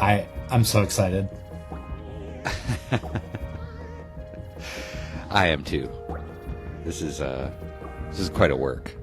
I'm so excited. I am too. This is quite a work.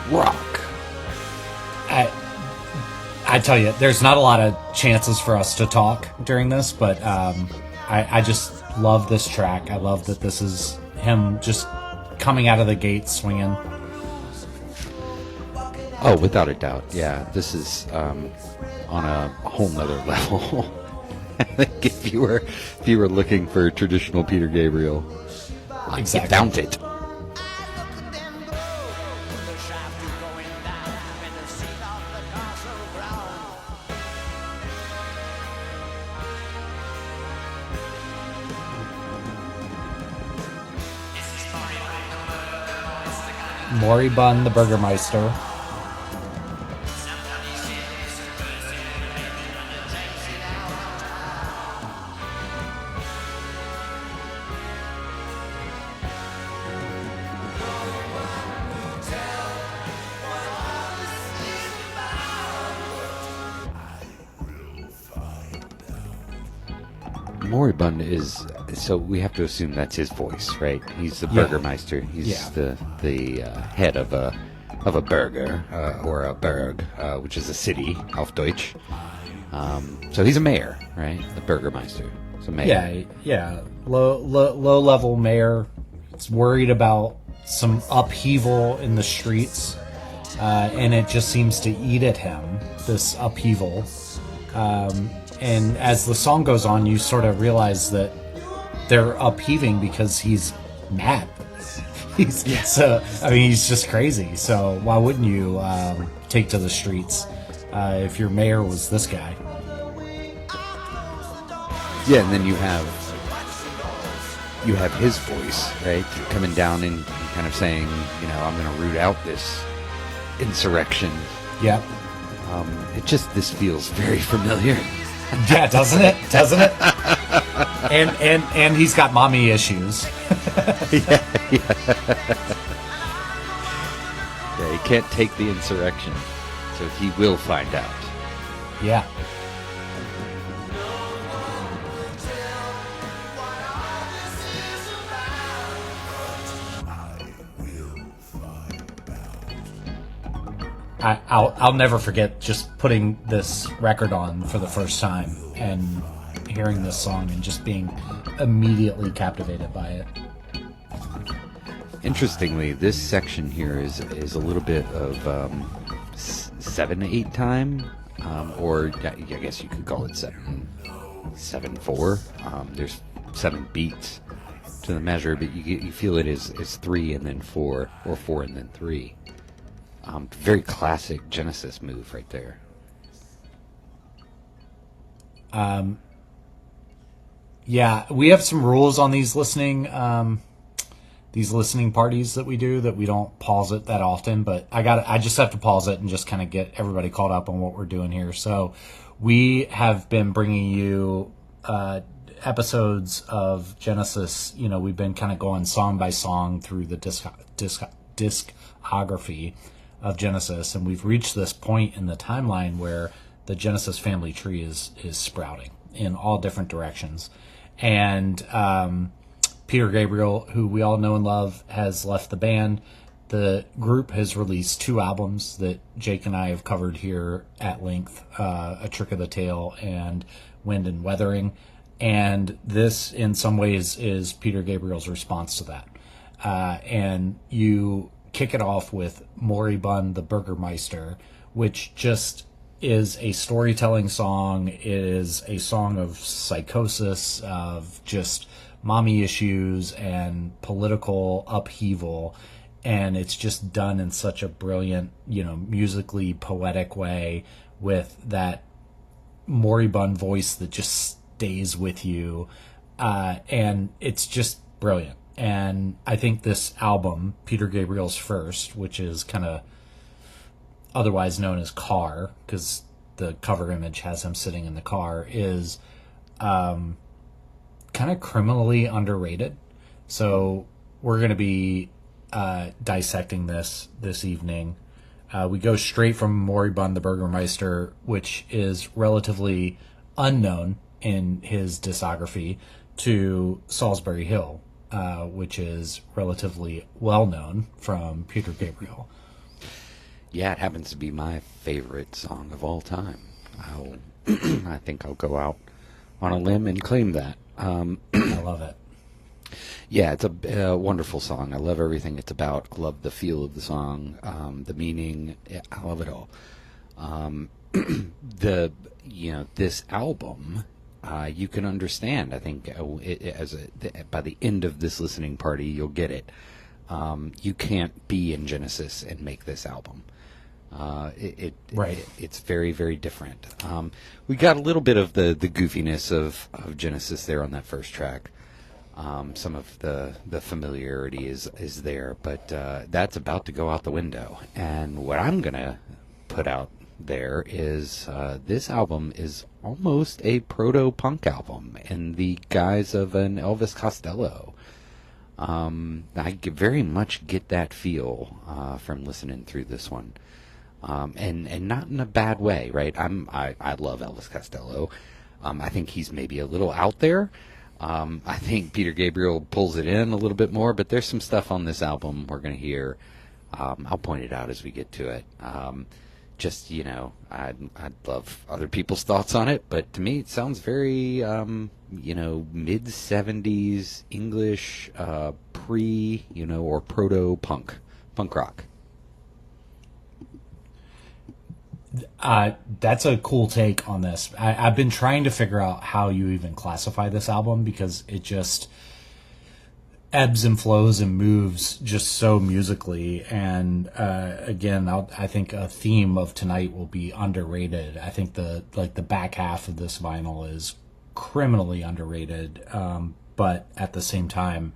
Rock. I tell you, there's not a lot of chances for us to talk during this, but I just love this track. I love that this is him just coming out of the gate swinging. Oh, without a doubt. Yeah, this is on a whole nother level. I think if you were looking for traditional Peter Gabriel, exactly. You found it. Moribund the Burgermeister. Moribund is, so we have to assume that's his voice, right? He's the Burgermeister. He's the head of a burger or a burg, which is a city, auf Deutsch. So he's a mayor, right? The Burgermeister. It's a mayor. Yeah. Low level mayor. It's worried about some upheaval in the streets, and it just seems to eat at him, this upheaval. And as the song goes on, you sort of realize that they're upheaving because he's mad. He's just crazy. So why wouldn't you take to the streets if your mayor was this guy? Yeah, and then you have his voice, right, coming down and kind of saying, I'm going to root out this insurrection. Yep. This feels very familiar. Yeah, doesn't it? And he's got mommy issues. Yeah, he can't take the insurrection, so he will find out. Yeah. I'll never forget just putting this record on for the first time and hearing this song and just being immediately captivated by it. Interestingly, this section here is a little bit of 7/8 time, or I guess you could call it 7/4. There's 7 beats to the measure, but you feel it is 3 and then 4, or 4 and then 3. Very classic Genesis move right there. Yeah, we have some rules on these listening parties that we do, that we don't pause it that often, but I just have to pause it and just kind of get everybody caught up on what we're doing here. So we have been bringing you episodes of Genesis. We've been kind of going song by song through the discography of Genesis, and we've reached this point in the timeline where the Genesis family tree is sprouting in all different directions. And Peter Gabriel, who we all know and love, has left the band. The group has released 2 albums that Jake and I have covered here at length, A Trick of the Tail and Wind and Weathering. And this, in some ways, is Peter Gabriel's response to that. And you kick it off with Moribund the Burgermeister, which just is a storytelling song. It is a song of psychosis, of just mommy issues and political upheaval. And it's just done in such a brilliant, musically poetic way with that moribund voice that just stays with you. And it's just brilliant. And I think this album, Peter Gabriel's first, which is kind of otherwise known as Car, because the cover image has him sitting in the car, is kind of criminally underrated. So we're going to be dissecting this evening. We go straight from Moribund the Burgermeister, which is relatively unknown in his discography, to Solsbury Hill, which is relatively well known from Peter Gabriel. Yeah, it happens to be my favorite song of all time. I think I'll go out on a limb and claim that. I love it. Yeah, it's a wonderful song. I love everything it's about. I love the feel of the song, the meaning. Yeah, I love it all. This album, you can understand. I think by the end of this listening party, you'll get it. You can't be in Genesis and make this album. It's very, very different. We got a little bit of the goofiness of Genesis there on that first track. Some of the familiarity is there, but that's about to go out the window. And what I'm going to put out there is this album is almost a proto-punk album in the guise of an Elvis Costello. I very much get that feel from listening through this one. And not in a bad way, right? I love Elvis Costello. I think he's maybe a little out there. I think Peter Gabriel pulls it in a little bit more, but there's some stuff on this album we're going to hear. I'll point it out as we get to it. I'd love other people's thoughts on it, but to me it sounds very, mid-70s English, or proto-punk rock. That's a cool take on this. I've been trying to figure out how you even classify this album, because it just ebbs and flows and moves just so musically. And again, I think a theme of tonight will be underrated. I think the back half of this vinyl is criminally underrated, but at the same time,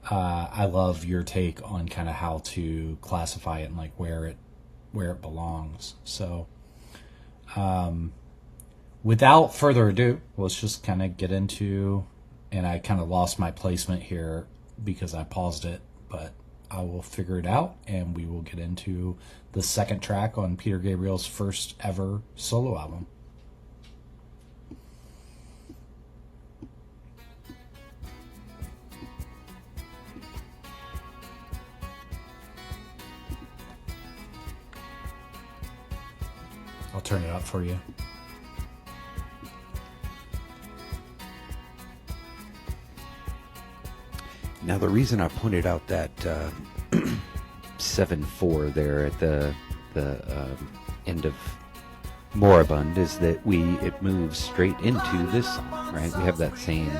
I love your take on kind of how to classify it and like where it belongs. So without further ado, let's just kind of get into, and I kind of lost my placement here because I paused it, but I will figure it out, and we will get into the second track on Peter Gabriel's first ever solo album. I'll turn it up for you. Now, the reason I pointed out that 7/4 there at the end of Moribund is that it moves straight into this song, right? We have that same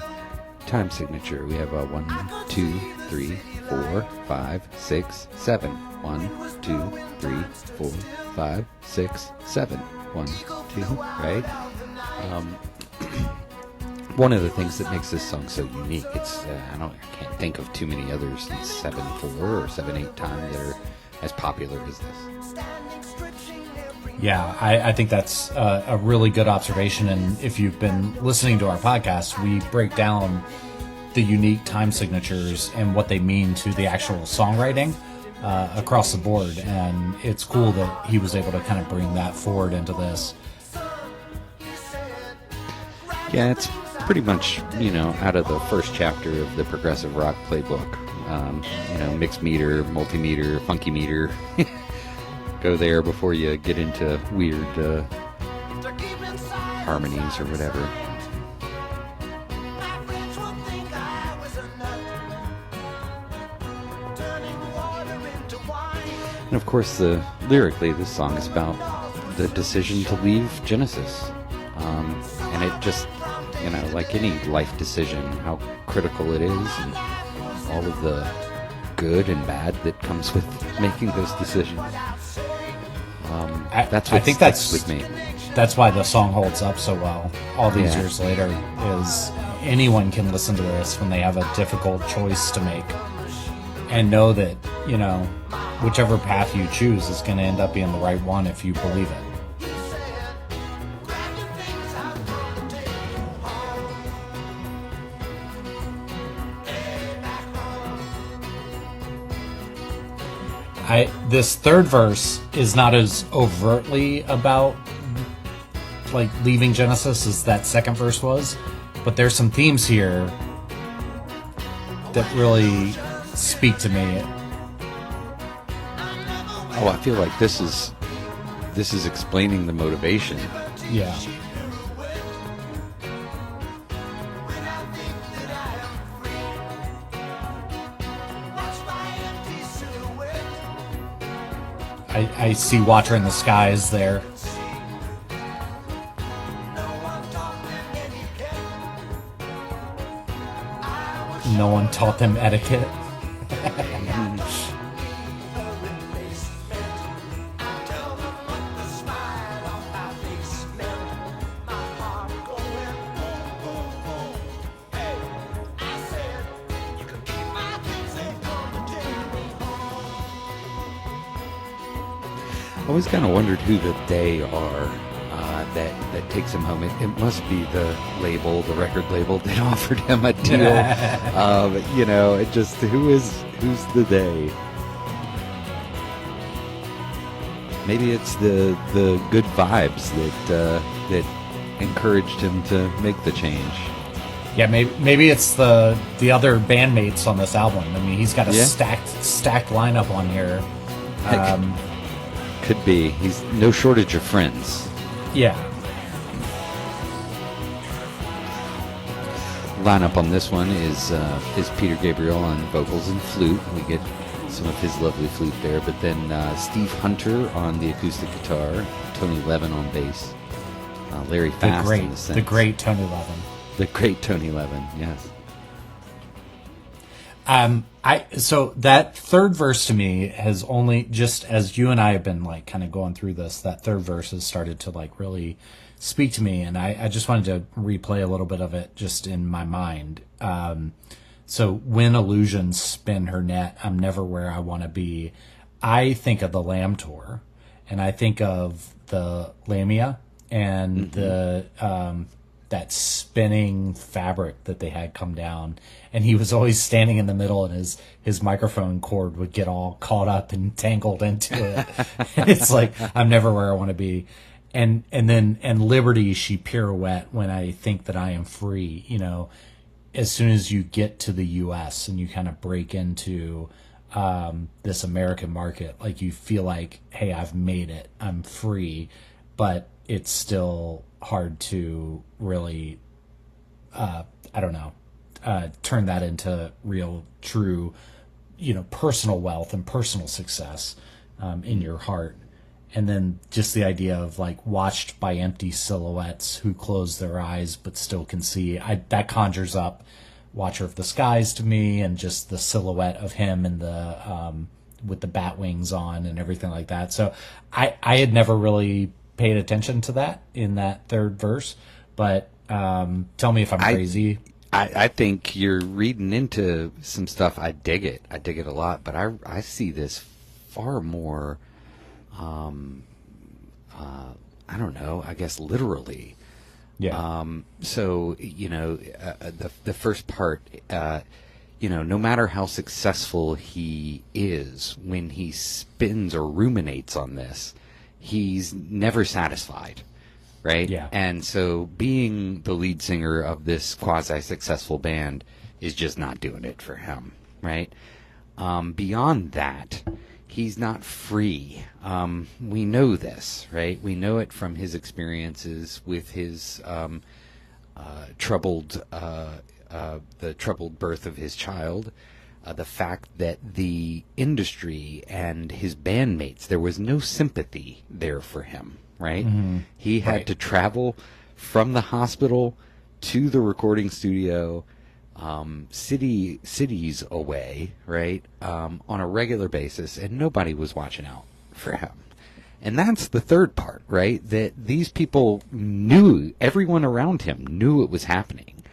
time signature. We have a 1, 2, 3, 4, 5, 6, 7. 1, 2, 3, 4, 5, 6, 7. 1, 2, right? One of the things that makes this song so unique, it's I can't think of too many others than 7/4 or 7/8 time that are as popular as this. Yeah, I think that's a really good observation. And if you've been listening to our podcast, we break down the unique time signatures and what they mean to the actual songwriting across the board. And it's cool that he was able to kind of bring that forward into this. Yeah, it's pretty much, out of the first chapter of the progressive rock playbook. Mixed meter, multimeter, funky meter. Go there before you get into weird harmonies or whatever. And of course, lyrically, this song is about the decision to leave Genesis. And it just, like any life decision, how critical it is, and all of the good and bad that comes with making those decisions. That's what sticks with me. That's why the song holds up so well all these years later, is anyone can listen to this when they have a difficult choice to make and know that, whichever path you choose is going to end up being the right one if you believe it. This third verse is not as overtly about like leaving Genesis as that second verse was, but there's some themes here that really speak to me. Oh, I feel like this is explaining the motivation. Yeah. I see Water in the Skies there. No one taught them etiquette. I always kind of wondered who the they are that takes him home. It must be the record label that offered him a deal. It just who's the they? Maybe it's the good vibes that encouraged him to make the change. Yeah, maybe it's the other bandmates on this album. I mean, he's got a stacked lineup on here. Could be. He's no shortage of friends. Yeah. Lineup on this one is Peter Gabriel on vocals and flute. We get some of his lovely flute there, but then Steve Hunter on the acoustic guitar, Tony Levin on bass, Larry Fast on the synths. The great Tony Levin. The great Tony Levin, yes. So that third verse to me has only, just as you and I have been like kind of going through this, that third verse has started to like really speak to me, and I just wanted to replay a little bit of it just in my mind. So when illusions spin her net, I'm never where I want to be. I think of the Lamb Tour, and I think of the Lamia and the that spinning fabric that they had come down, and he was always standing in the middle, and his microphone cord would get all caught up and tangled into it. And it's like, I'm never where I want to be. And liberty, she pirouette when I think that I am free. As soon as you get to the U.S. and you kind of break into this American market, like you feel like, hey, I've made it, I'm free, but it's still hard to really, turn that into real, true, personal wealth and personal success in your heart. And then just the idea of like watched by empty silhouettes who close their eyes but still can see. That conjures up Watcher of the Skies to me, and just the silhouette of him and the with the bat wings on and everything like that. So I had never really paid attention to that in that third verse, but tell me if I'm crazy. I think you're reading into some stuff. I dig it a lot, but I see this far more I don't know, I guess literally. Yeah. So, the first part, no matter how successful he is, when he spins or ruminates on this, he's never satisfied, right? Yeah. And so being the lead singer of this quasi-successful band is just not doing it for him, right? Beyond that, he's not free. We know this, right? We know it from his experiences with his the troubled birth of his child, the fact that the industry and his bandmates, there was no sympathy there for him, right? He had to travel from the hospital to the recording studio, cities away, right, on a regular basis, and nobody was watching out for him. And that's the third part, right? That these people knew, everyone around him knew it was happening.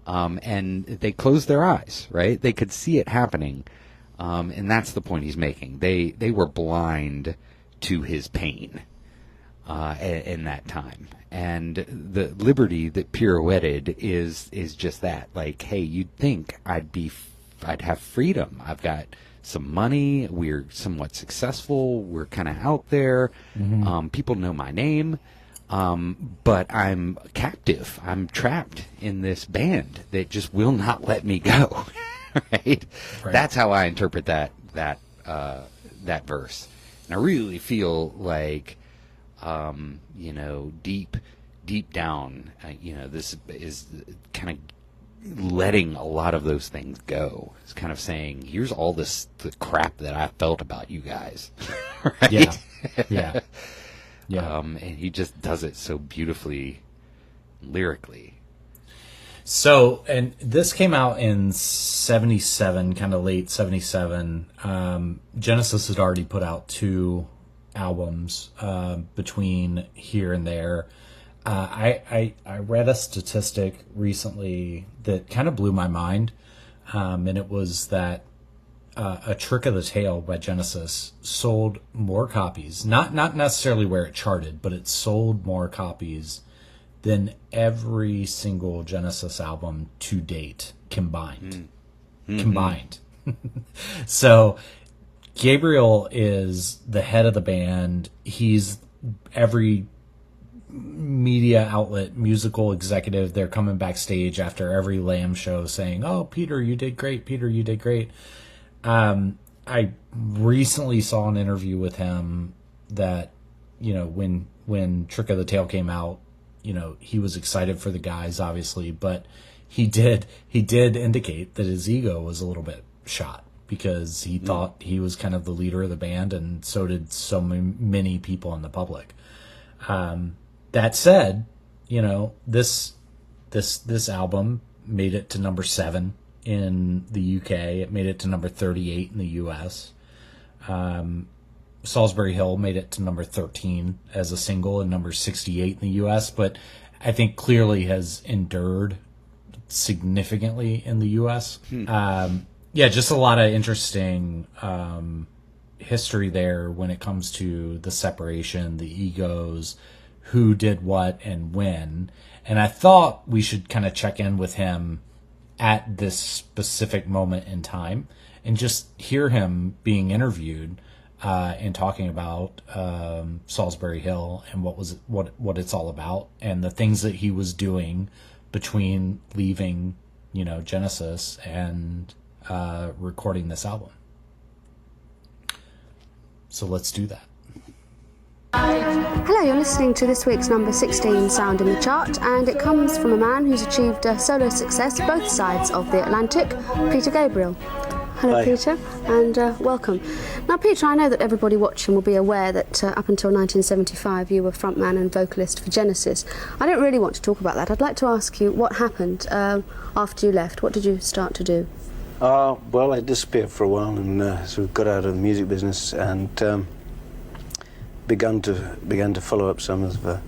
And they closed their eyes, right? They could see it happening. And that's the point he's making. They were blind to his pain in that time. And the liberty that pirouetted is just that. Like, hey, you'd think I'd have freedom. I've got some money. We're somewhat successful. We're kind of out there. People know my name. But I'm captive. I'm trapped in this band that just will not let me go. Right? That's how I interpret that verse. And I really feel like, deep down, this is kind of letting a lot of those things go. It's kind of saying, here's all the crap that I felt about you guys. Right? Yeah. And he just does it so beautifully lyrically. So, and this came out in 77, kind of late 77. Genesis had already put out 2 albums between here and there. I read a statistic recently that kind of blew my mind, and it was that A Trick of the Tail by Genesis sold more copies, not necessarily where it charted, but it sold more copies than every single Genesis album to date combined. So Gabriel is the head of the band. He's every media outlet, musical executive. They're coming backstage after every Lamb show saying, "Oh, Peter, you did great. Peter, you did great." I recently saw an interview with him that, when Trick of the Tail came out, he was excited for the guys, obviously, but he did indicate that his ego was a little bit shot because he thought he was kind of the leader of the band, and so did so many people in the public. That said, this album made it to number 7 in the UK. It made it to number 38 in the US. Solsbury Hill made it to number 13 as a single and number 68 in the US, but I think clearly has endured significantly in the US. Just a lot of interesting history there when it comes to the separation, the egos, who did what and when. And I thought we should kind of check in with him at this specific moment in time and just hear him being interviewed and talking about Solsbury Hill and what it's all about and the things that he was doing between leaving, Genesis and recording this album. So let's do that. Hello, you're listening to this week's number 16 Sound in the Chart, and it comes from a man who's achieved solo success both sides of the Atlantic, Peter Gabriel. Hello. Hi. Peter, and welcome. Now, Peter, I know that everybody watching will be aware that up until 1975 you were frontman and vocalist for Genesis. I don't really want to talk about that. I'd like to ask you what happened after you left. What did you start to do? Well, I disappeared for a while and sort of got out of the music business and began to follow up some of the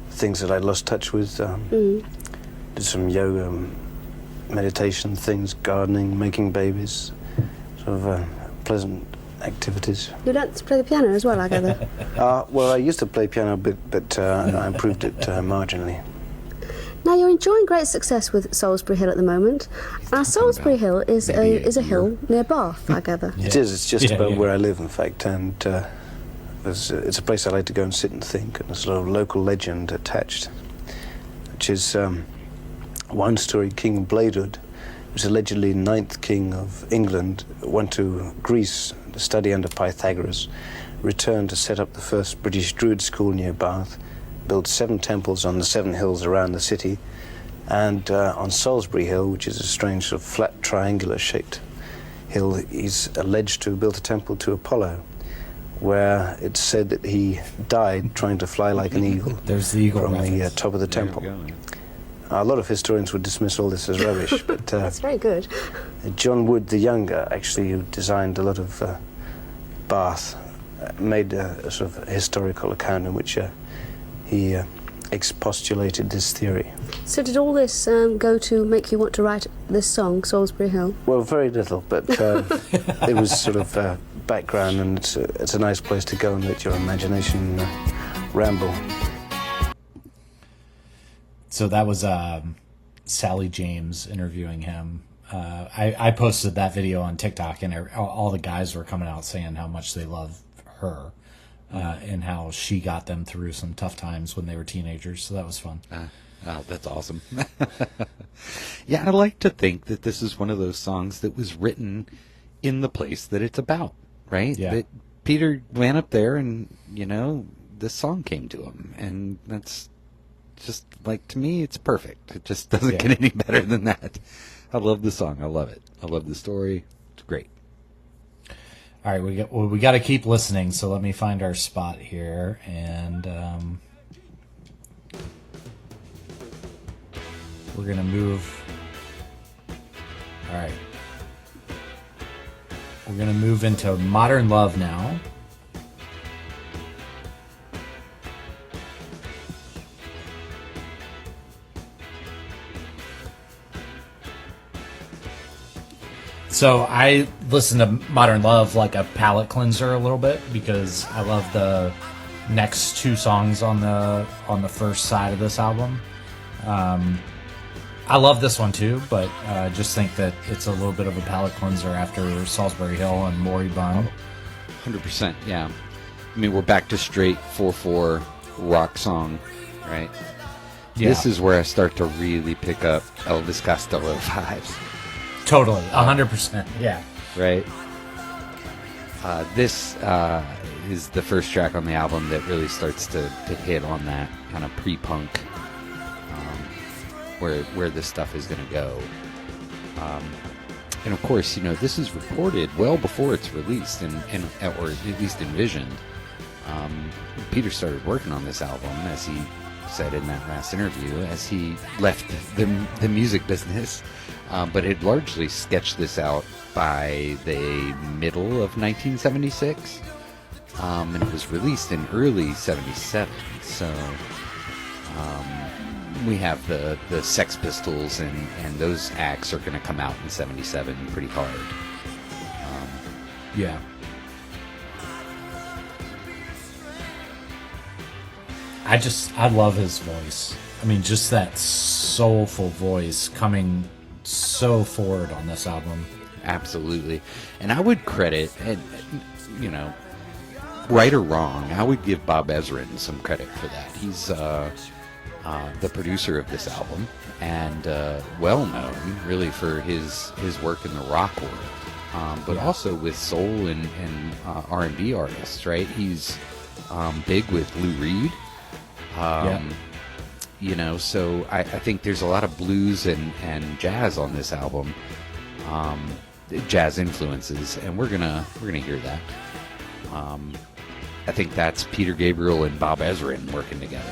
things that I'd lost touch with. Did some yoga, meditation things, gardening, making babies, sort of pleasant activities. You learnt to play the piano as well, I gather? Well, I used to play piano, but I improved it marginally. Now, you're enjoying great success with Solsbury Hill at the moment. Now, Solsbury Hill is a hill near Bath, I gather. It is. It's just about where I live, in fact, and it's a place I like to go and sit and think, and there's a sort of local legend attached, which is one story, King Bladewood, who's allegedly 9th king of England, went to Greece to study under Pythagoras, returned to set up the first British Druid school near Bath, built 7 temples on the 7 hills around the city, and on Solsbury Hill, which is a strange sort of flat triangular shaped hill, he's alleged to have built a temple to Apollo. where it's said that he died trying to fly like an eagle. There's the eagle from the reference. top of the There you temple. go. A lot of historians would dismiss all this as rubbish, but That's very good. John Wood the Younger, actually, who designed a lot of Bath, made a sort of historical account in which he expostulated this theory. So did all this go to make you want to write this song, Solsbury Hill? Well, very little, but it was sort of background, and it's a nice place to go and let your imagination ramble. So that was Sally James interviewing him. I posted that video on TikTok, and all the guys were coming out saying how much they love her and how she got them through some tough times when they were teenagers. So that was fun. Oh, that's awesome. Yeah, I like to think that this is one of those songs that was written in the place that it's about, right? Yeah. That Peter went up there and, this song came to him. And that's just, like, to me, it's perfect. It just doesn't get any better than that. I love the song. I love it. I love the story. It's great. All right, we got to keep listening. So let me find our spot here, and we're gonna move. All right, we're gonna move into Modern Love now. So I listen to Modern Love like a palate cleanser a little bit because I love the next two songs on the first side of this album. I love this one too, but I just think that it's a little bit of a palate cleanser after Solsbury Hill and Moribund. 100%, yeah. I mean, we're back to straight 4/4 rock song, right? Yeah. This is where I start to really pick up Elvis Costello vibes. Totally, 100%, yeah. Right. This is the first track on the album that really starts to hit on that kind of pre-punk, where this stuff is going to go. And of course, this is recorded well before it's released, and or at least envisioned. Peter started working on this album, as he said in that last interview, as he left the music business. But it largely sketched this out by the middle of 1976, and it was released in early 77. So we have the Sex Pistols, and those acts are going to come out in 77 pretty hard. Yeah. I love his voice. I mean, just that soulful voice coming so forward on this album. Absolutely. And I would credit, right or wrong, I would give Bob Ezrin some credit for that. He's the producer of this album, and well known really for his work in the rock world, but also with soul and R&B artists, right? He's big with Lou Reed. So I think there's a lot of blues and jazz on this album, jazz influences, and we're gonna hear that. I think that's Peter Gabriel and Bob Ezrin working together.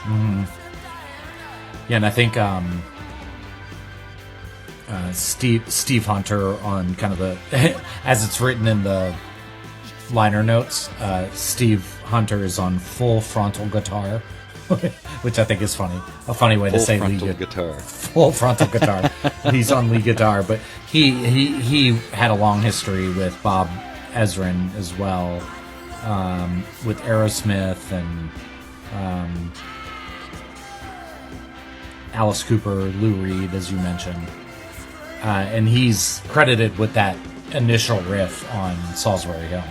Mm-hmm. Yeah, and I think Steve Hunter on kind of the as it's written in the liner notes, Steve Hunter is on full frontal guitar. Which I think is funny. A funny way to say lead guitar. Full frontal guitar. He's on lead guitar, but he had a long history with Bob Ezrin as well, with Aerosmith and Alice Cooper, Lou Reed, as you mentioned, and he's credited with that initial riff on Solsbury Hill.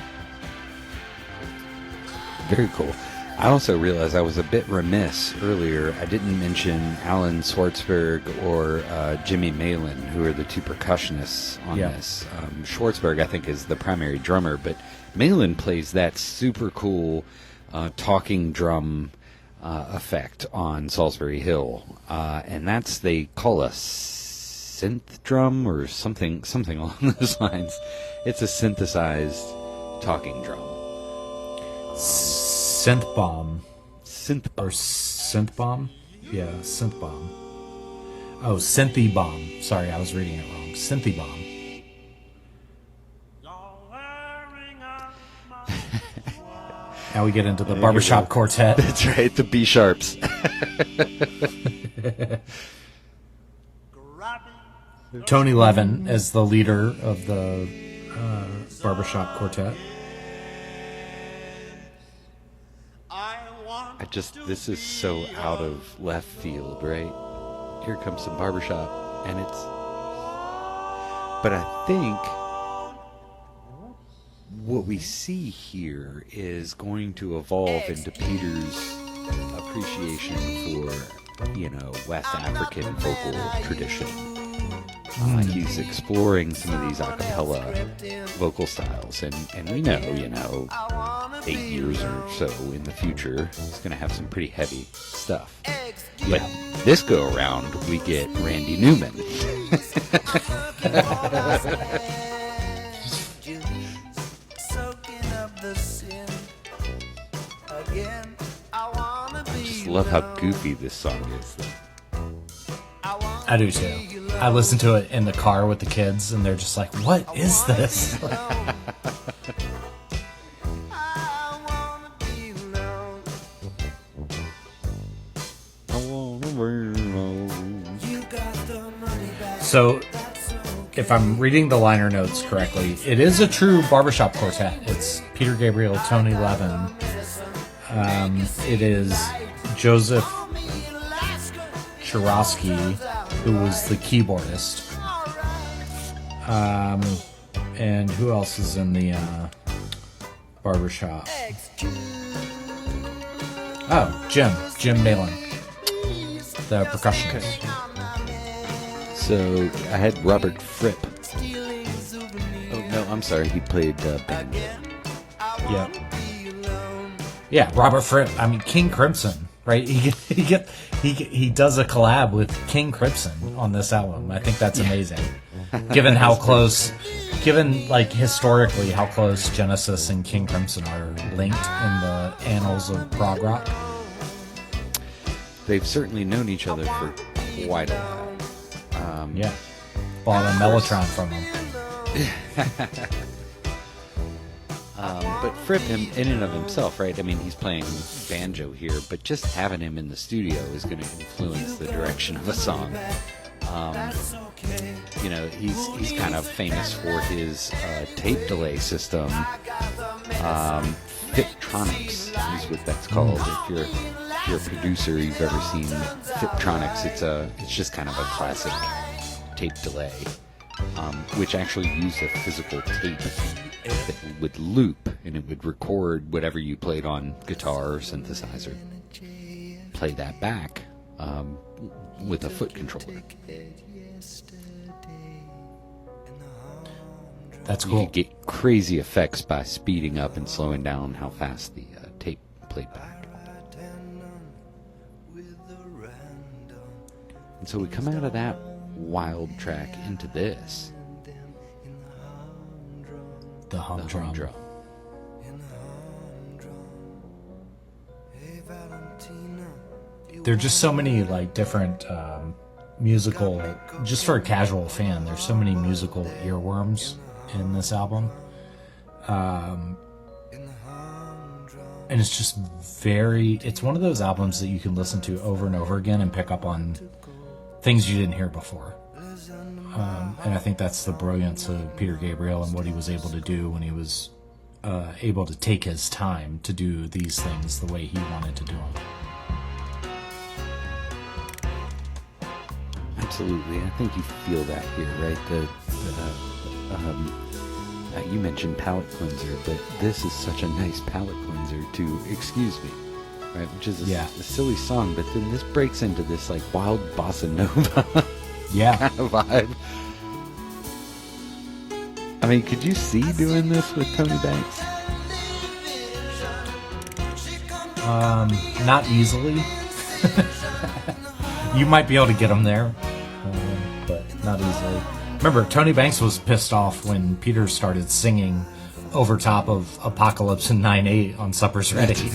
Very cool. I also realized I was a bit remiss earlier. I didn't mention Alan Schwartzberg or Jimmy Malin, who are the two percussionists on this. Schwartzberg, I think, is the primary drummer, but Malin plays that super cool talking drum effect on Solsbury Hill, and they call a synth drum or something along those lines. It's a synthesized talking drum. Synth bomb. Synth Or synth bomb? Yeah, synth bomb. Oh, synthy bomb. Sorry, I was reading it wrong. Synthy bomb. Now we get into the barbershop quartet. That's right, the B sharps. Tony Levin as the leader of the barbershop quartet. This is so out of left field, right? Here comes some barbershop, and it's... But I think what we see here is going to evolve into Peter's appreciation for, West African vocal tradition. He's exploring some of these a cappella vocal styles, and we know, 8 years or so in the future, he's going to have some pretty heavy stuff. But this go around, we get Randy Newman. I just love how goofy this song is. I do too. I listen to it in the car with the kids, and they're just like, "What is this?" So, if I'm reading the liner notes correctly, it is a true barbershop quartet. It's Peter Gabriel, Tony Levin. It is Joseph Chirosky, who was the keyboardist. And who else is in the barbershop? Oh, Jim Malin, the percussionist. So I had Robert Fripp. Oh no, I'm sorry. He played banjo. Yeah, Robert Fripp. I mean, King Crimson, right? He does a collab with King Crimson on this album. I think that's amazing. Given historically how close Genesis and King Crimson are linked in the annals of prog rock. They've certainly known each other for quite a while. Bought a Mellotron from him. But Fripp, in and of himself, right? I mean, he's playing banjo here, but just having him in the studio is going to influence the direction of a song. He's kind of famous for his tape delay system. Fiptronics is what that's called. If you're a producer, you've ever seen Fiptronics, it's just kind of a classic tape delay, which actually used a physical tape that would loop, and it would record whatever you played on guitar or synthesizer, play that back with a foot controller. That's cool. You could get crazy effects by speeding up and slowing down how fast the tape played back. And so we come out of that wild track into this. The humdrum. There are just so many different musical, just for a casual fan, there's so many musical earworms in this album. And it's just it's one of those albums that you can listen to over and over again and pick up on things you didn't hear before. And I think that's the brilliance of Peter Gabriel and what he was able to do when he was able to take his time to do these things the way he wanted to do them. Absolutely. I think you feel that here, right? You mentioned palate cleanser, but this is such a nice palate cleanser to Excuse Me, right? Which is a silly song, but then this breaks into this wild bossa nova kind of vibe. I mean, could you see doing this with Tony Banks? Not easily. You might be able to get him there, but not easily. Remember, Tony Banks was pissed off when Peter started singing over top of Apocalypse and 9/8 on Supper's Ready.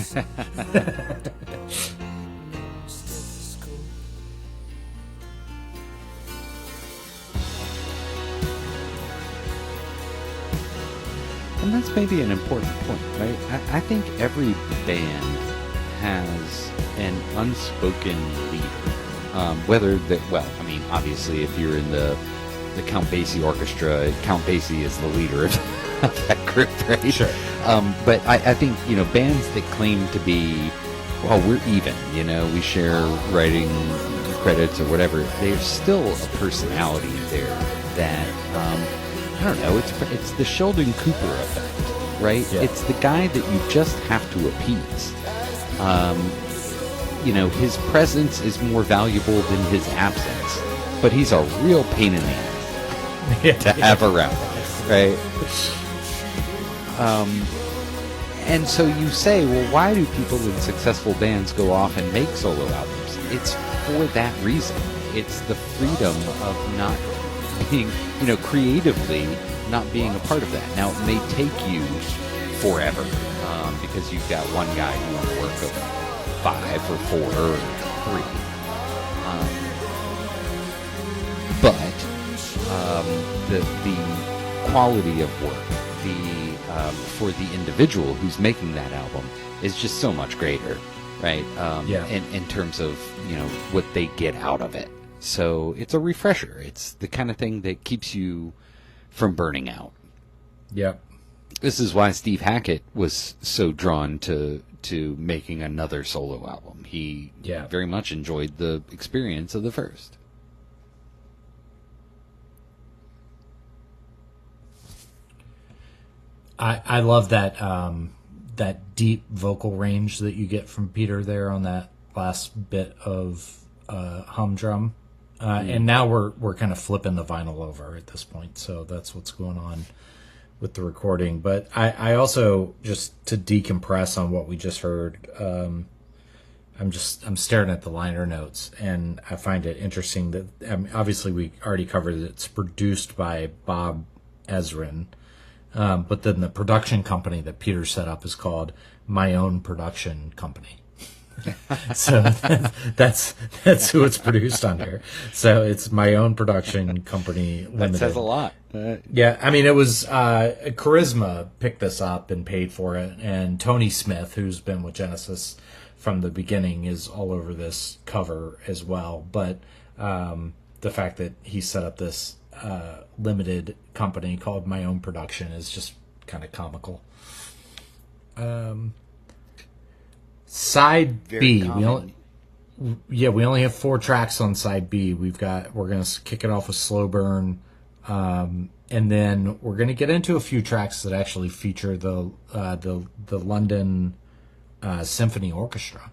And that's maybe an important point, right? I think every band has an unspoken leader. Whether that, well, I mean, obviously, if you're in the Count Basie Orchestra, Count Basie is the leader of that group, right? Sure. But I think, bands that claim to be, well, we're even, we share writing credits or whatever, there's still a personality there that, I don't know, it's the Sheldon Cooper effect, right? Yeah. It's the guy that you just have to appease. His presence is more valuable than his absence, but he's a real pain in the ass to have around, right? And so you say, well, why do people in successful bands go off and make solo albums? It's for that reason. It's the freedom of not being, creatively not being a part of that. Now, it may take you forever because you've got one guy doing the work of 5 or 4 or 3. But the quality of work, for the individual who's making that album is just so much greater, right? In terms of what they get out of it. So it's a refresher. It's the kind of thing that keeps you from burning out. Yep. This is why Steve Hackett was so drawn to making another solo album. He very much enjoyed the experience of the first. I love that that deep vocal range that you get from Peter there on that last bit of humdrum. And now we're kind of flipping the vinyl over at this point, so that's what's going on with the recording. But I also, just to decompress on what we just heard, I'm staring at the liner notes, and I find it interesting that obviously we already covered that it's produced by Bob Ezrin, but then the production company that Peter set up is called My Own Production Company. So that's who it's produced under. So it's My Own Production Company Limited. That says a lot. Yeah, I mean, it was Charisma picked this up and paid for it, and Tony Smith, who's been with Genesis from the beginning, is all over this cover as well. But the fact that he set up this limited company called My Own Production is just kind of comical. Side Very B, common. we only have 4 tracks on side B. We're gonna kick it off with Slow Burn, and then we're gonna get into a few tracks that actually feature the London Symphony Orchestra.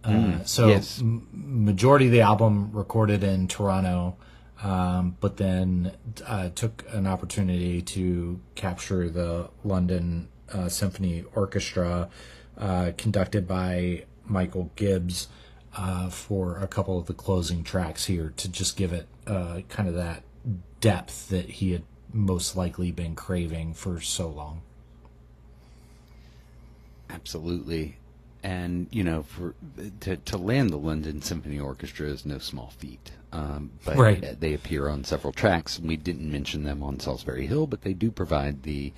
Yes. Majority of the album recorded in Toronto, but then took an opportunity to capture the London Symphony Orchestra, conducted by Michael Gibbs, for a couple of the closing tracks here, to just give it kind of that depth that he had most likely been craving for so long. Absolutely. And, to land the London Symphony Orchestra is no small feat. But Right. They appear on several tracks. We didn't mention them on Solsbury Hill, but they do provide the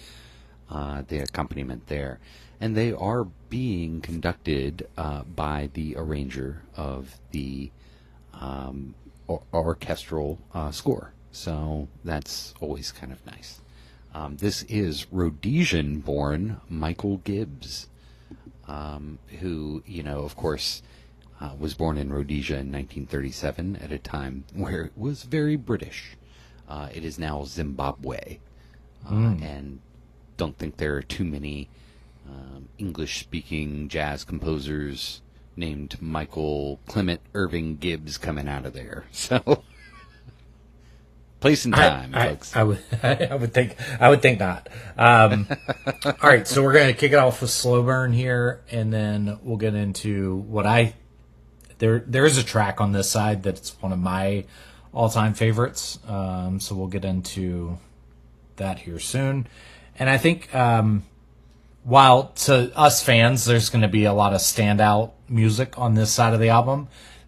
accompaniment there. And they are being conducted by the arranger of the orchestral score. So that's always kind of nice. This is Rhodesian-born Michael Gibbs, who, of course, was born in Rhodesia in 1937 at a time where it was very British. It is now Zimbabwe. And don't think there are too many English-speaking jazz composers named Michael Clement Irving Gibbs coming out of there. So, place and time, folks. I would think not. All right, so we're gonna kick it off with Slow Burn here, and then we'll get into there's a track on this side that's one of my all-time favorites. So we'll get into that here soon. And I think while to us fans, there's going to be a lot of standout music on this side of the album,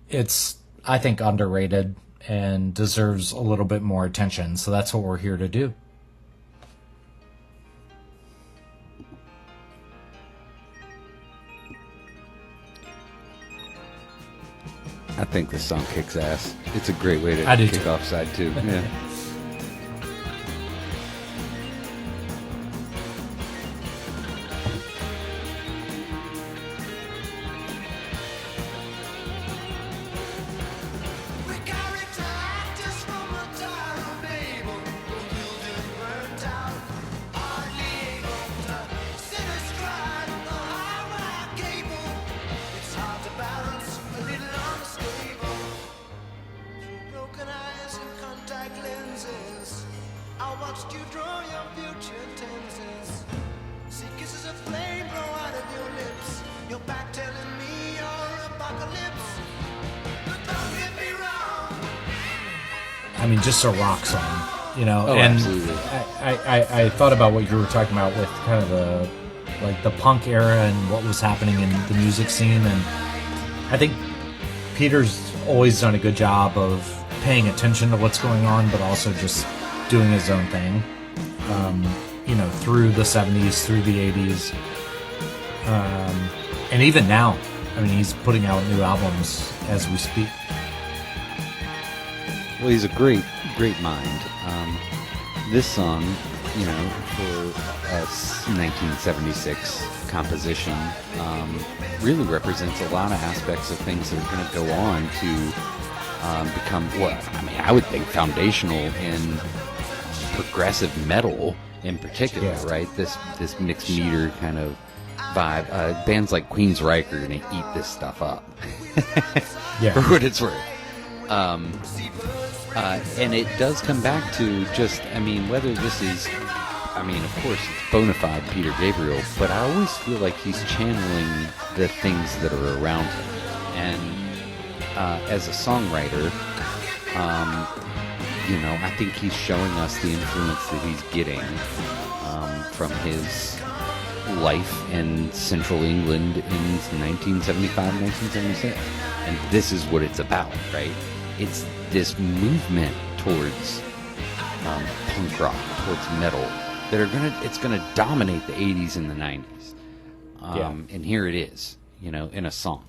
it's, I think, underrated and deserves a little bit more attention. So that's what we're here to do. I think this song kicks ass. It's a great way to I do kick too. off side 2. Yeah. I mean, just a rock song, you know. Oh, and absolutely. I thought about what you were talking about with kind of the punk era and what was happening in the music scene, and I think Peter's always done a good job of paying attention to what's going on, but also just doing his own thing. You know, through the 70s, through the 80s, and even now. I mean, he's putting out new albums as we speak. Well, he's a great mind. This song, you know, for a 1976 composition, really represents a lot of aspects of things that are going to go on to become, what I mean, I would think foundational in progressive metal in particular, Yeah. right? This mixed meter kind of vibe. Bands like Queensryche are going to eat this stuff up, Yeah. for what it's worth. And it does come back to just, I mean, whether this is, I mean, of course, it's bona fide Peter Gabriel, but I always feel like he's channeling the things that are around him. And as a songwriter, you know, I think he's showing us the influence that he's getting from his life in central England in 1975, 1976. And this is what it's about, right? It's this movement towards punk rock, towards metal, that it's gonna dominate the 80s and the 90s. And here it is, you know, in a song.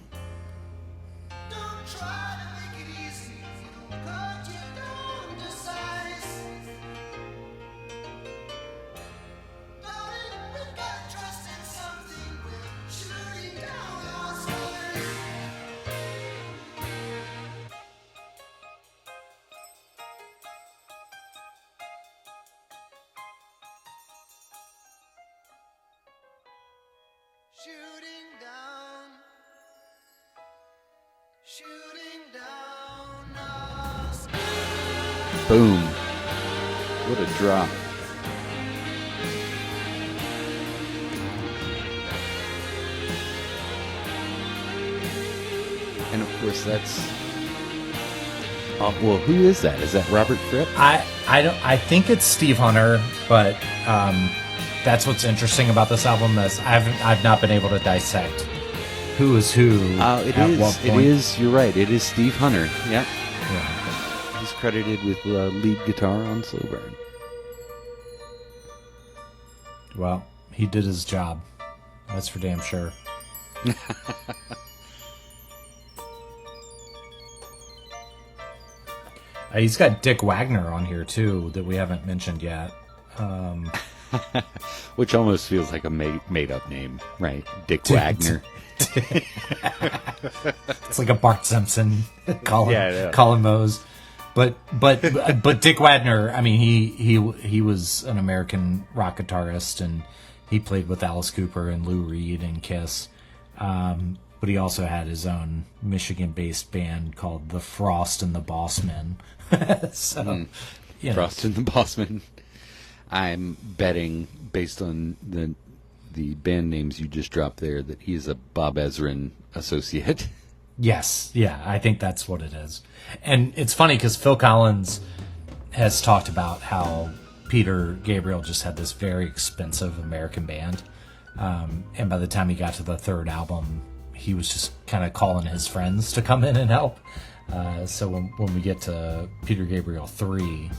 Boom. What a drop. And of course that's... well, who is that? Is that Robert Fripp? I think it's Steve Hunter, but that's what's interesting about this album is I've not been able to dissect who is who It is. You're right. It is Steve Hunter. Yep. Yeah. He's credited with lead guitar on Slow Burn. Well, he did his job. That's for damn sure. He's got Dick Wagner on here too that we haven't mentioned yet. Which almost feels like a made-up name, right? Dick Wagner. It's like a Bart Simpson, Yeah. Colin Mose. But Dick Wagner, I mean, he was an American rock guitarist, and he played with Alice Cooper and Lou Reed and Kiss. But he also had his own Michigan-based band called the Frost and the Bossmen. So, you know. Frost and the Bossmen. I'm betting, based on the band names you just dropped there, that he is a Bob Ezrin associate. Yes, yeah, I think that's what it is. And it's funny because Phil Collins has talked about how Peter Gabriel just had this very expensive American band. And by the time he got to the third album, he was just kind of calling his friends to come in and help. So when we get to Peter Gabriel 3,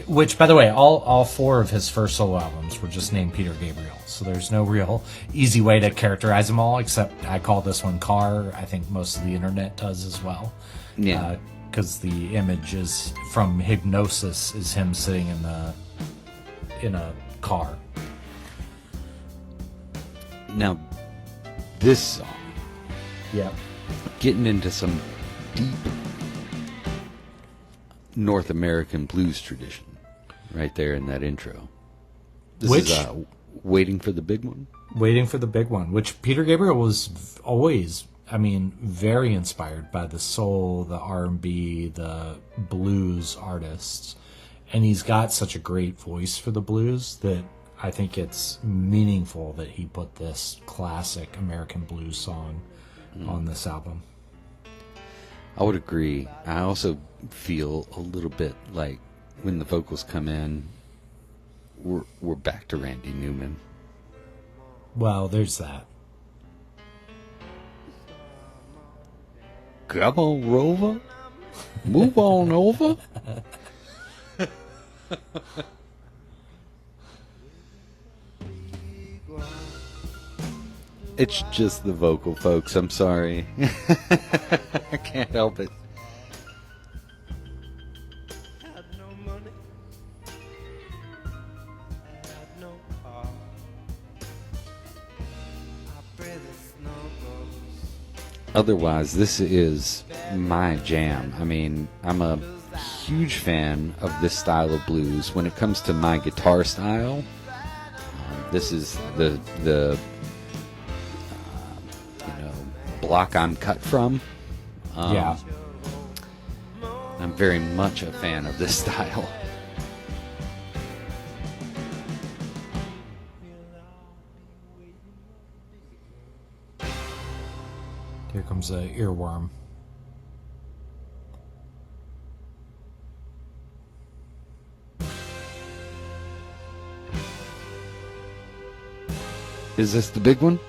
which, by the way, all 4 of his first solo albums were just named Peter Gabriel. So there's no real easy way to characterize them all, except I call this one Car. I think most of the internet does as well. Yeah. Because the image is from Hypnosis is him sitting in a car. Now, this song, Yeah. getting into some deep North American blues tradition right there in that intro. This Which- is Waiting for the Big One. Waiting for the Big One, which Peter Gabriel was always, very inspired by the soul, the R&B, the blues artists. And he's got such a great voice for the blues that I think it's meaningful that he put this classic American blues song on this album. I would agree. I also feel a little bit like when the vocals come in, we're back to Randy Newman. Well, there's that. Come on, Rover. Move on over. It's just the vocal, folks. I'm sorry. I can't help it. Otherwise, this is my jam. I mean, I'm a huge fan of this style of blues. When it comes to my guitar style, this is the block I'm cut from. Yeah. I'm very much a fan of this style. Here comes a earworm. Is this the big one?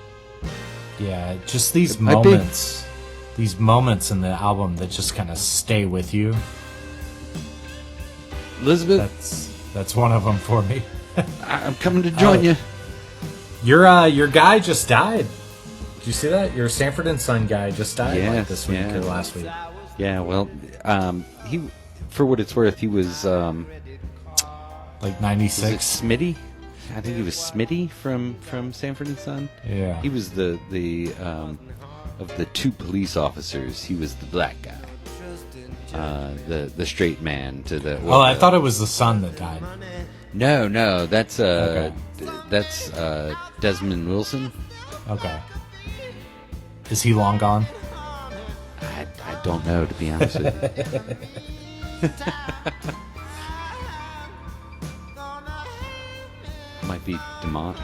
Yeah, just these moments. These moments in the album that just kind of stay with you. Elizabeth? That's one of them for me. I'm coming to join you. Your guy just died. Did you see that? Your Sanford and Son guy just died Yes, this week or last week. Yeah, well, he, for what it's worth, he was Like 96. Smitty? I think he was Smitty from Sanford and Son. Yeah. He was the of the two police officers. He was the black guy, the straight man to the. Oh, I thought it was the son that died. No, that's Okay. that's Desmond Wilson. Okay. Is he long gone? I don't know, to be honest with you. Might be Demont.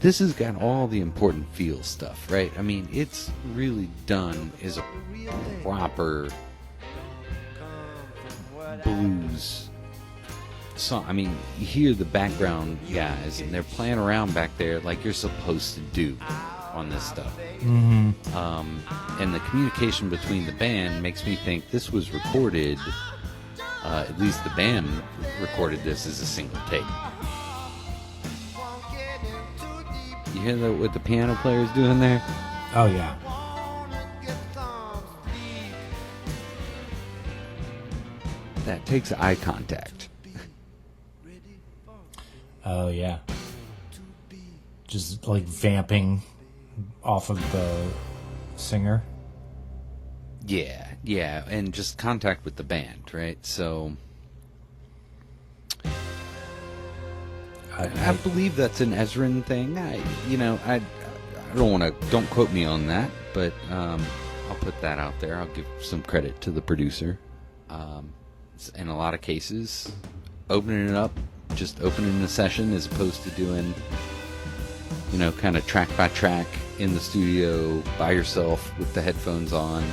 This has got all the important feel stuff, right? I mean, it's really done as a proper blues song. I mean, you hear the background guys, and they're playing around back there like you're supposed to do on this stuff. Mm-hmm. And the communication between the band makes me think this was recorded, at least the band recorded this as a single take. You hear that, what the piano player's doing there? Oh, yeah. That takes eye contact. Oh, yeah. Just like vamping off of the singer. Yeah, and just contact with the band, right? So I believe that's an Ezrin thing. I don't want to. Don't quote me on that, but I'll put that out there. I'll give some credit to the producer. In a lot of cases, opening it up, just opening the session as opposed to doing kind of track by track in the studio by yourself with the headphones on.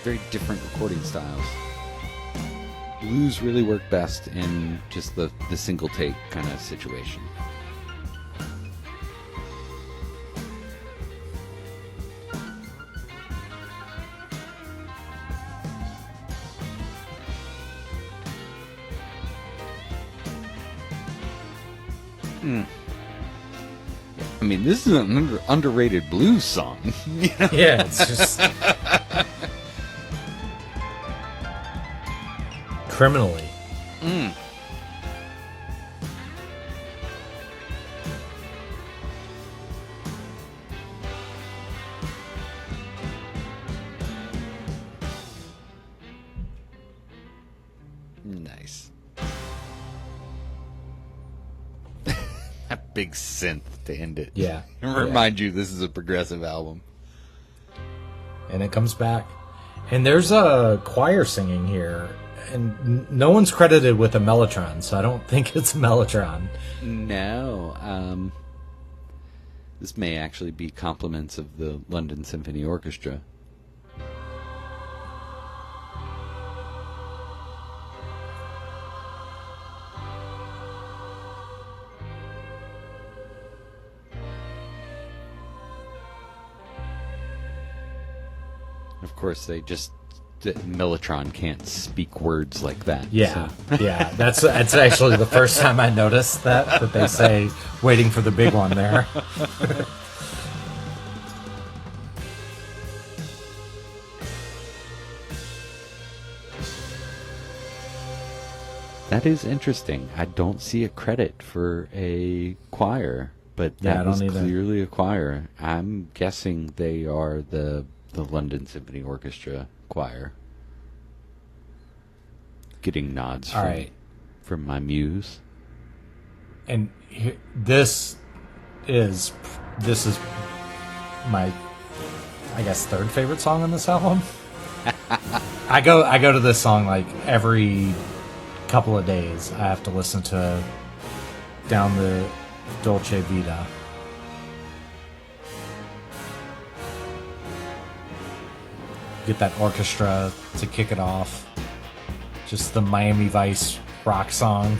Very different recording styles. Blues really work best in just the single take kind of situation. I mean, this is an underrated blues song. Yeah, it's just criminally. Nice. That big synth to end it. Yeah. And remind you this is a progressive album. And it comes back. And there's a choir singing here. And no one's credited with a mellotron, so I don't think it's a mellotron. No. This may actually be compliments of the London Symphony Orchestra. Of course, Mellotron can't speak words like that. Yeah, so. Yeah. That's actually the first time I noticed that they say waiting for the big one there. That is interesting. I don't see a credit for a choir, but that was clearly a choir. I'm guessing they are the London Symphony Orchestra choir. Getting nods from my muse. And this is my, I guess, third favorite song on this album. I go to this song like every couple of days. I have to listen to Down the Dolce Vita. Get that orchestra to kick it off. Just the Miami Vice rock song.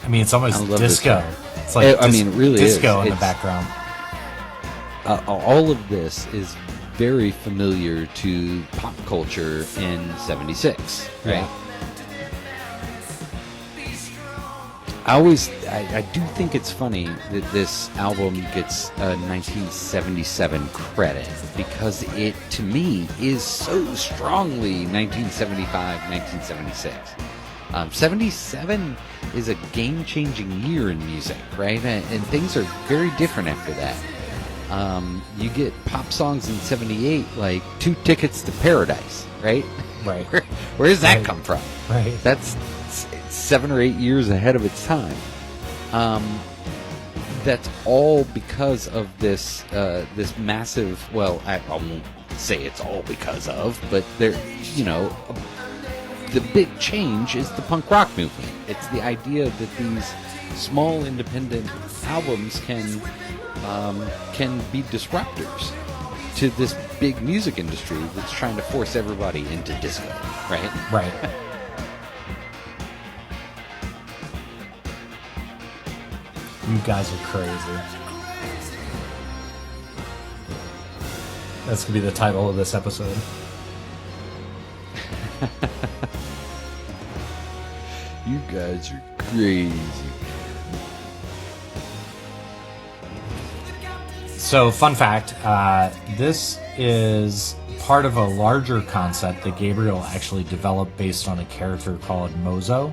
I mean, it's almost disco. It's like it really disco is. In the background. All of this is very familiar to pop culture in '76, right? Yeah. I do think it's funny that this album gets a 1977 credit because it, to me, is so strongly 1975, 1976. 77 is a game-changing year in music, right? And things are very different after that. You get pop songs in 78 like 2 Tickets to Paradise, right? Right. Where does that come from? Right. That's 7 or 8 years ahead of its time. That's all because of this this massive. Well, I won't say it's all because of, but there, the big change is the punk rock movement. It's the idea that these small independent albums can be disruptors to this big music industry that's trying to force everybody into disco, right? Right. You guys are crazy. That's gonna be the title of this episode. You guys are crazy. So, fun fact, this is part of a larger concept that Gabriel actually developed based on a character called Mozo,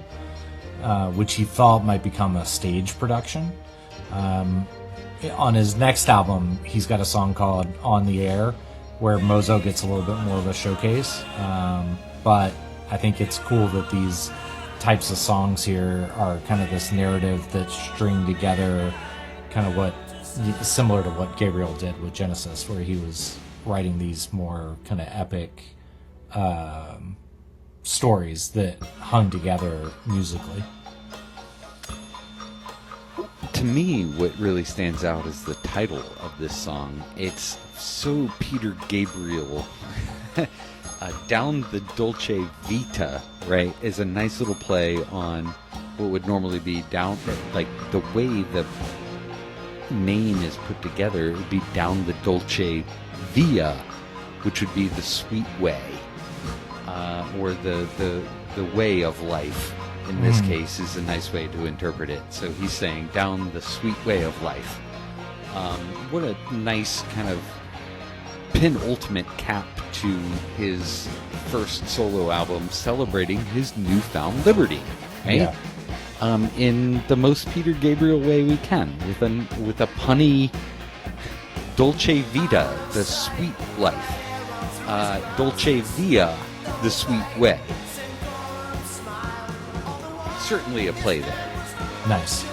which he thought might become a stage production. On his next album, he's got a song called On the Air, where Mozo gets a little bit more of a showcase. But I think it's cool that these types of songs here are kind of this narrative that's stringed together, kind of what similar to what Gabriel did with Genesis, where he was writing these more kind of epic stories that hung together musically. To me, what really stands out is the title of this song. It's so Peter Gabriel. Down the Dolce Vita, right, is a nice little play on what would normally be down, like the way the name is put together, it would be down the Dolce Via, which would be the sweet way, or the way of life. In this case, is a nice way to interpret it. So he's saying down the sweet way of life. What a nice kind of penultimate cap to his first solo album, celebrating his newfound liberty, right? Yeah. In the most Peter Gabriel way we can, with a punny Dolce Vita, the sweet life, Dolce Via, the sweet way. Certainly a play there. Nice.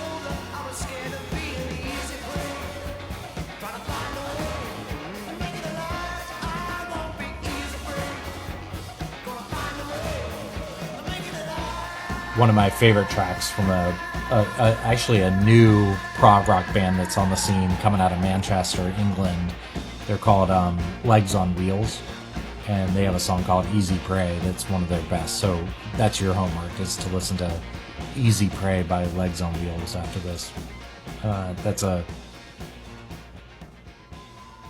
One of my favorite tracks from actually a new prog rock band that's on the scene coming out of Manchester, England. They're called Legs on Wheels, and they have a song called Easy Prey that's one of their best. So that's your homework, is to listen to Easy Prey by Legs on Wheels after this. That's a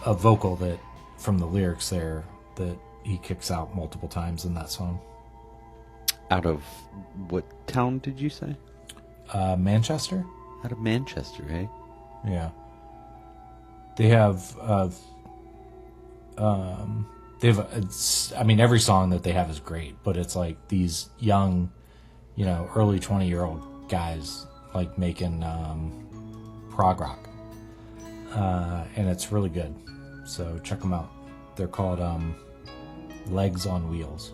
vocal that from the lyrics there that he kicks out multiple times in that song. Out of what town did you say? Manchester? Out of Manchester, eh? Yeah. They have every song that they have is great, but it's like these young, early 20-year-old guys like making prog rock. And it's really good. So check them out. They're called Legs on Wheels.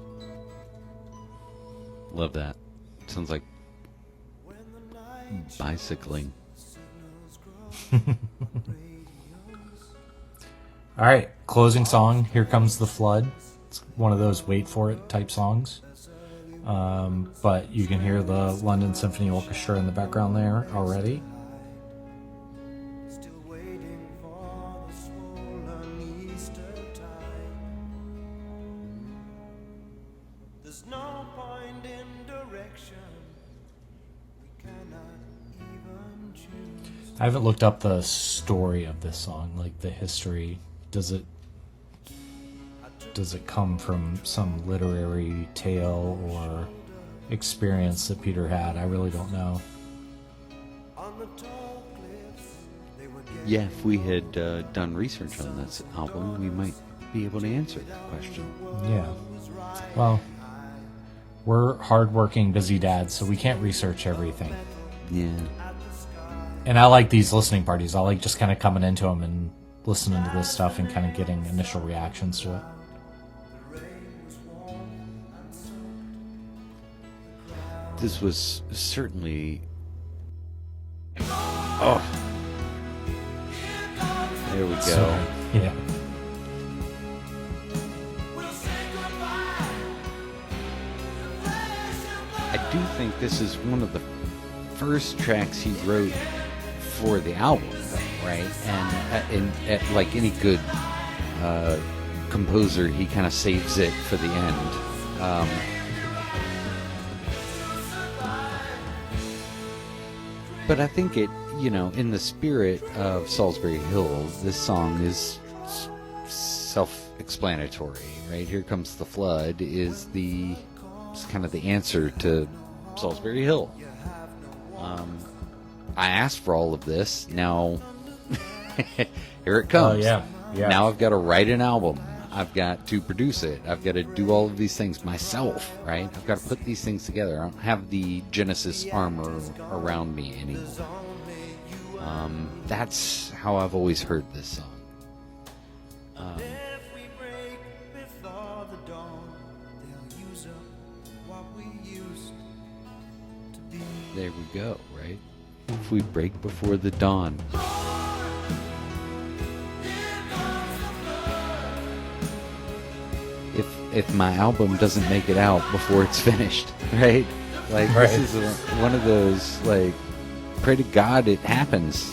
Love that. Sounds like bicycling. All right, closing song, Here Comes the Flood. It's one of those wait for it type songs. But you can hear the London Symphony Orchestra in the background there already. I haven't looked up the story of this song, like the history. Does it come from some literary tale or experience that Peter had? I really don't know. Yeah, if we had done research on this album, we might be able to answer that question. Yeah. Well, we're hardworking, busy dads, so we can't research everything. Yeah. And I like these listening parties. I like just kind of coming into them and listening to this stuff and kind of getting initial reactions to it. This was certainly... Oh! There we go. So, yeah. I do think this is one of the first tracks he wrote for the album, right? And like any good composer, he kind of saves it for the end. But I think it, in the spirit of Solsbury Hill, this song is self-explanatory, right? Here Comes the Flood is kind of the answer to Solsbury Hill. I asked for all of this. Now, here it comes. Oh, yeah. Now I've got to write an album. I've got to produce it. I've got to do all of these things myself, right? I've got to put these things together. I don't have the Genesis armor around me anymore. That's how I've always heard this song. There we go, right? If we break before the dawn. if my album doesn't make it out before it's finished, right? Like Right. this is one of those, like, pray to God it happens.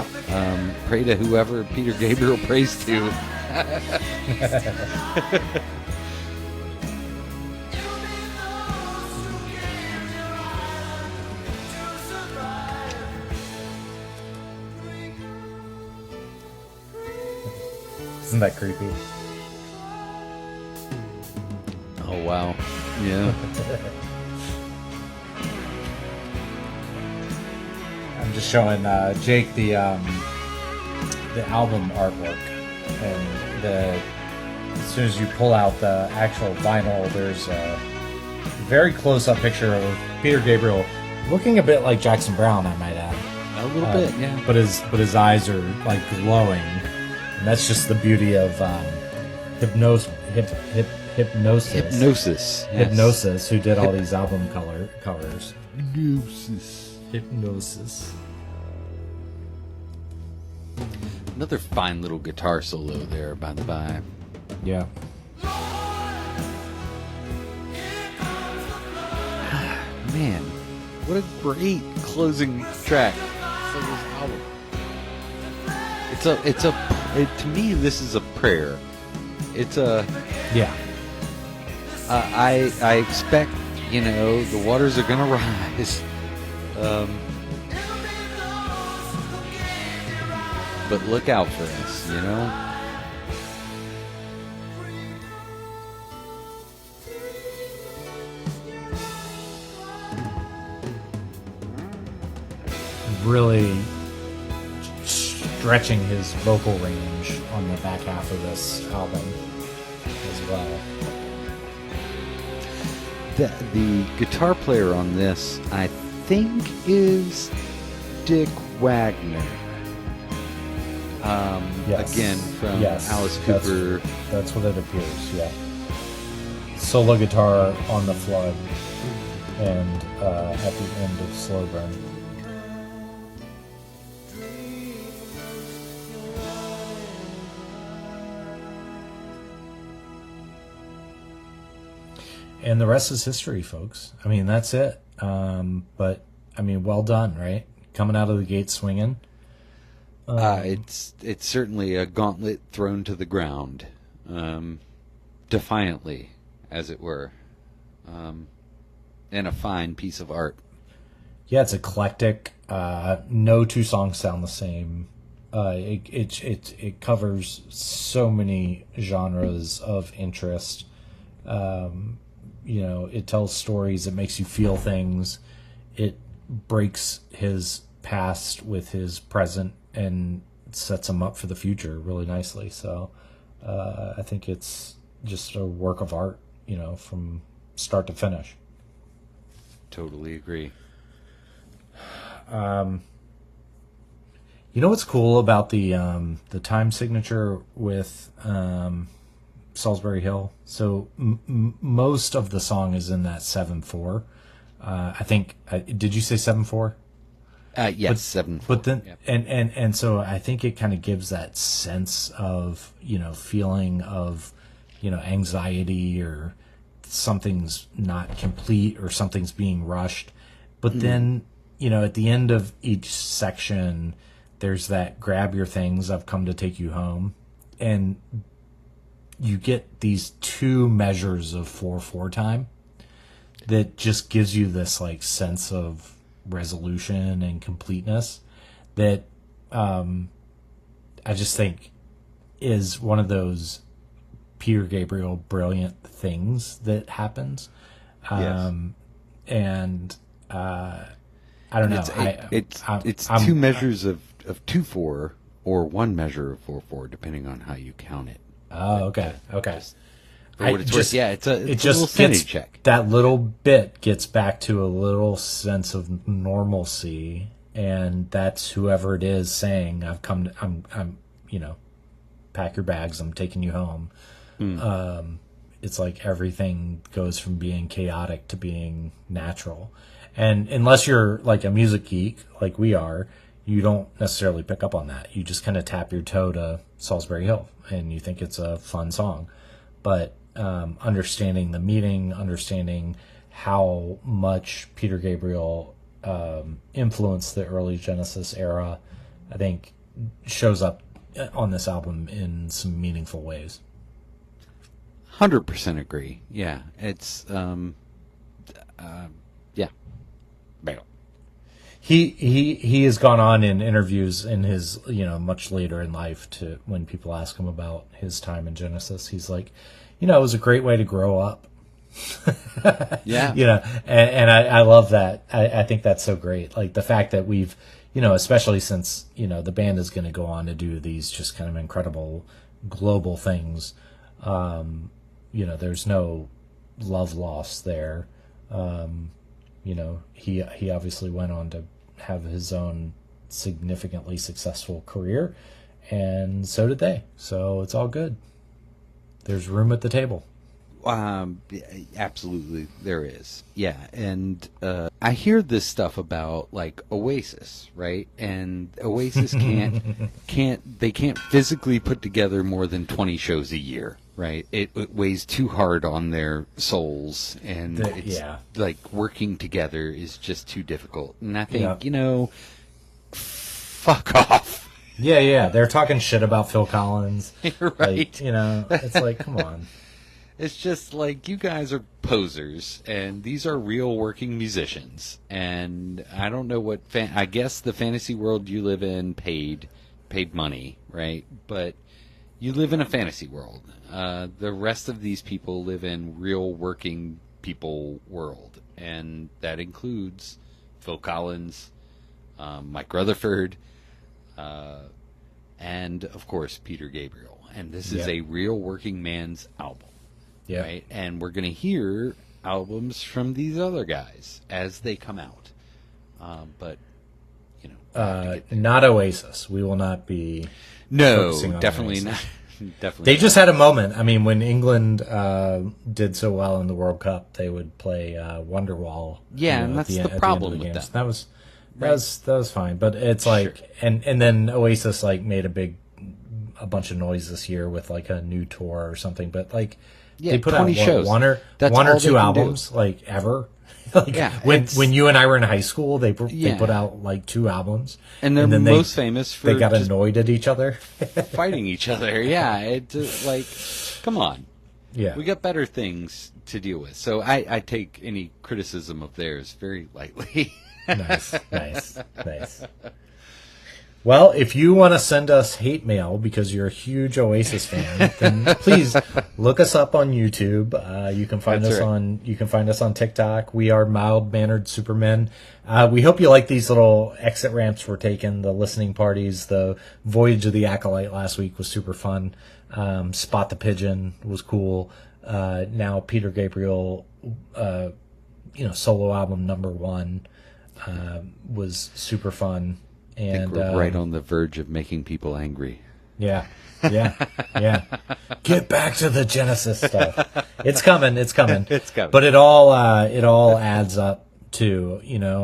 Pray to whoever Peter Gabriel prays to. Isn't that creepy? Oh wow, yeah. I'm just showing Jake the album artwork, and as soon as you pull out the actual vinyl, there's a very close-up picture of Peter Gabriel, looking a bit like Jackson Browne, I might add. A little bit, yeah. But his eyes are like glowing, and that's just the beauty of hypnosis. Hypnosis. Yes. Hypnosis, who did all these album covers. Hypnosis. Another fine little guitar solo there, by the by. Yeah. Man, what a great closing track for this album. To me, this is a prayer. It's a... Yeah. I expect, the waters are gonna rise. But look out for us, Really stretching his vocal range on the back half of this album as well. The guitar player on this, I think, is Dick Wagner. Yes. Again, from Alice Cooper. That's what it appears, yeah. Solo guitar on the Flood and at the end of Slow Burn. And the rest is history, folks. I mean, that's it. But, I mean, well done, right? Coming out of the gate swinging. It's certainly a gauntlet thrown to the ground, defiantly, as it were, and a fine piece of art. Yeah, it's eclectic. No two songs sound the same. It covers so many genres of interest. It tells stories. It makes you feel things. It breaks his past with his present and sets him up for the future really nicely. So I think it's just a work of art, from start to finish. Totally agree. What's cool about the time signature with Solsbury Hill? So most of the song is in that 7/4. I think. Did you say 7/4? Yes, 7/4. But then, Yep. and so I think it kind of gives that sense of feeling of anxiety, or something's not complete, or something's being rushed. But then at the end of each section, there's that grab your things, I've come to take you home, and you get these two measures of 4/4 time that just gives you this like sense of resolution and completeness that I just think is one of those Peter Gabriel brilliant things that happens. Yes. And I don't know. It's two measures of 2/4 or one measure of 4/4, depending on how you count it. Oh, okay. Okay. For what it's worth, yeah, it's a just little sanity gets, check. That little bit gets back to a little sense of normalcy, and that's whoever it is saying, I'm pack your bags, I'm taking you home. It's like everything goes from being chaotic to being natural. And unless you're like a music geek like we are, you don't necessarily pick up on that. You just kind of tap your toe to Solsbury Hill and you think it's a fun song. But understanding the meaning, understanding how much Peter Gabriel influenced the early Genesis era, I think shows up on this album in some meaningful ways. 100% agree. Yeah, it's yeah. He has gone on in interviews in his, much later in life, to when people ask him about his time in Genesis, he's like, it was a great way to grow up. Yeah. And I love that. I think that's so great. Like the fact that we've, especially since, the band is going to go on to do these just kind of incredible global things. There's no love lost there. He obviously went on to have his own significantly successful career, and so did they. So it's all good. There's room at the table. Absolutely, there is. Yeah, and I hear this stuff about like Oasis, right? And Oasis can't physically put together more than 20 shows a year, right? It weighs too hard on their souls, and like working together is just too difficult. And I think fuck off. Yeah, they're talking shit about Phil Collins, right? Like, it's like, come on. It's just like, you guys are posers, and these are real working musicians. And I don't know what I guess the fantasy world you live in paid money, right? But you live in a fantasy world. The rest of these people live in real working people world, and that includes Phil Collins, Mike Rutherford, and of course Peter Gabriel. And this is a real working man's album. Yeah. Right? And we're going to hear albums from these other guys as they come out. But, not Oasis. We will not be focusing on definitely Oasis. not. Definitely They not. just had a moment. I mean, when England did so well in the World Cup, they would play Wonderwall. Yeah, and that's the problem with that. That was fine. But it's like, and then Oasis like made a bunch of noise this year with like a new tour or something. But like, they put 20 out shows. one or two albums like ever. Like when you and I were in high school, they put out like 2 albums, and they're then most famous for they got annoyed at each other, fighting each other. Yeah, it's like, come on. Yeah, we got better things to deal with. So I take any criticism of theirs very lightly. Nice. Well, if you want to send us hate mail because you're a huge Oasis fan, then please look us up on YouTube. You can find us on TikTok. We are Mild Mannered Supermen. We hope you like these little exit ramps we're taking, the listening parties. The Voyage of the Acolyte last week was super fun. Spot the Pigeon was cool. Now Peter Gabriel, solo album number 1 was super fun. And I think we're right on the verge of making people angry. Yeah. Get back to the Genesis stuff. It's coming. But it all adds up to,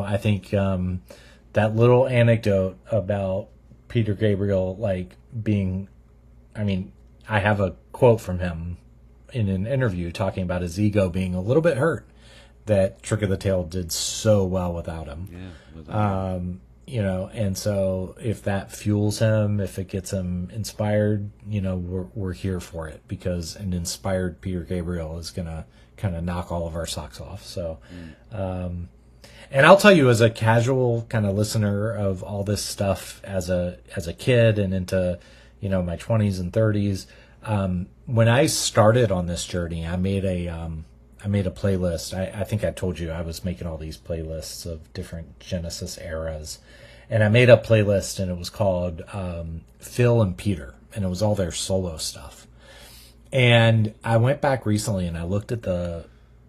I think that little anecdote about Peter Gabriel like being, I have a quote from him in an interview talking about his ego being a little bit hurt that Trick of the Tail did so well without him. Yeah. Without him. And so if that fuels him, if it gets him inspired, we're here for it, because an inspired Peter Gabriel is going to kind of knock all of our socks off. So, and I'll tell you, as a casual kind of listener of all this stuff as a kid and into, my 20s and 30s, when I started on this journey, I made a playlist. I think I told you I was making all these playlists of different Genesis eras. And I made a playlist, and it was called Phil and Peter, and it was all their solo stuff. And I went back recently, and I looked at the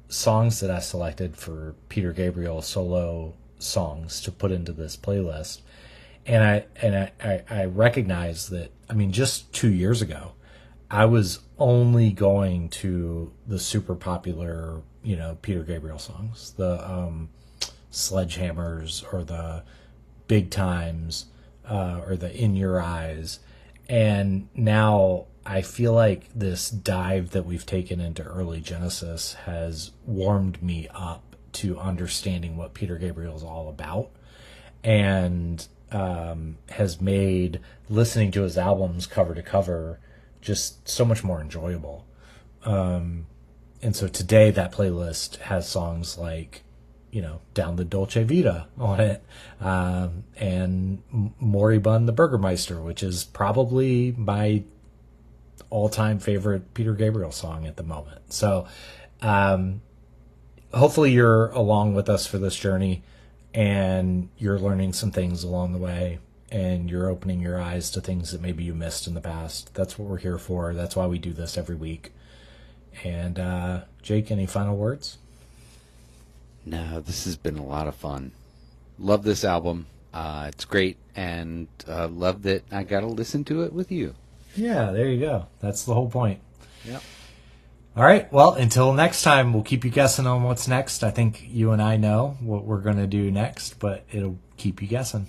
songs that I selected for Peter Gabriel solo songs to put into this playlist. And I recognized that, just 2 years ago, I was only going to the super popular, Peter Gabriel songs, the Sledgehammers or the Big Times or the In Your Eyes. And now I feel like this dive that we've taken into early Genesis has warmed me up to understanding what Peter Gabriel is all about, and has made listening to his albums cover to cover just so much more enjoyable. And so today that playlist has songs like, Down the Dolce Vita on it, and Moribund the Burgermeister, which is probably my all-time favorite Peter Gabriel song at the moment. So hopefully you're along with us for this journey, and you're learning some things along the way, and you're opening your eyes to things that maybe you missed in the past. That's what we're here for. That's why we do this every week. And Jake, any final words? No, this has been a lot of fun. Love this album. It's great, and love that I got to listen to it with you. Yeah, there you go. That's the whole point. Yep. All right. Well, until next time, we'll keep you guessing on what's next. I think you and I know what we're going to do next, but it'll keep you guessing.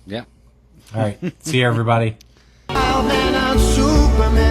Yeah. All right. See you, everybody. Mild Mannered Supermen.